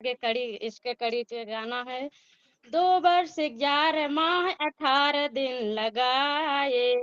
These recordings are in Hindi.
आगे कड़ी इसके कड़ी के गाना है। 2 वर्ष 11 माह 18 दिन लगाए,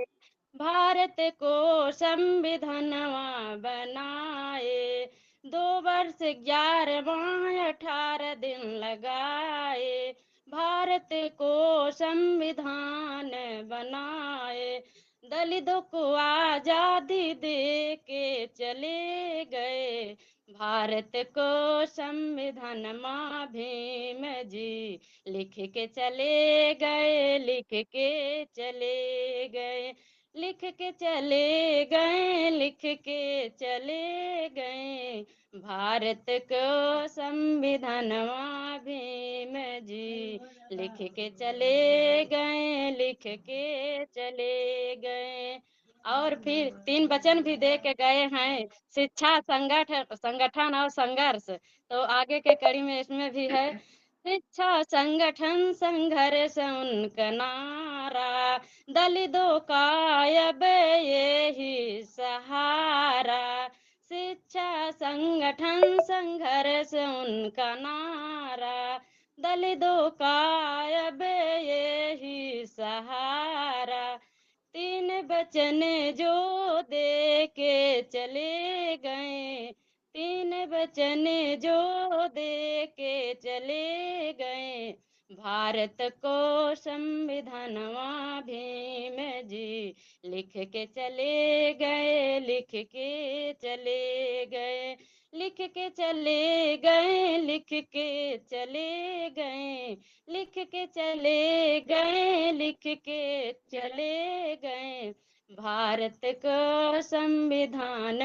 भारत को संविधानवा बनाए। 2 वर्ष 11 माह 18 दिन लगाए, भारत को संविधान बनाए। दलितों को आजादी दे के चले गए, भारत को संविधान माँ भीम जी लिख के चले गए, लिख के चले गए, लिख के चले गए, लिख के चले गए, भारत को संविधान माँ भीम जी लिख के चले गए, लिख के चले गए। और फिर 3 वचन भी दे के गए हैं, शिक्षा संगठन संगठन और संघर्ष। तो आगे के कड़ी में इसमें भी है, शिक्षा संगठन संघर्ष उनका नारा, दलितों का अब यही सहारा। शिक्षा संगठन संघर्ष उनका नारा, दलितों का अब यही सहारा। 3 वचन जो दे के चले गए, 3 वचन जो दे के चले गए, भारत को संविधानवा भीम जी लिख के चले गए, लिख के चले गए, लिख के चले गए, लिख के चले गए, लिख के चले गए, लिख के चले गए, भारत को संविधान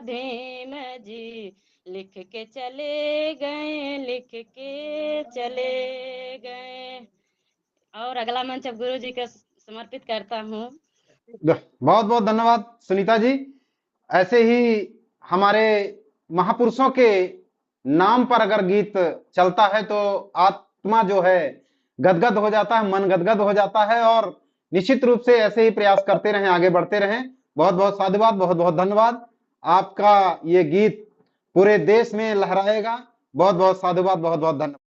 भीम जी लिख के चले गए, लिख के चले गए। और अगला मंच अब गुरु जी को समर्पित करता हूँ। बहुत बहुत धन्यवाद सुनीता जी। ऐसे ही हमारे महापुरुषों के नाम पर अगर गीत चलता है तो आत्मा जो है गदगद हो जाता है, मन गदगद हो जाता है। और निश्चित रूप से ऐसे ही प्रयास करते रहें, आगे बढ़ते रहें। बहुत बहुत साधुवाद, बहुत बहुत धन्यवाद। आपका ये गीत पूरे देश में लहराएगा। बहुत बहुत साधुवाद, बहुत बहुत धन्यवाद।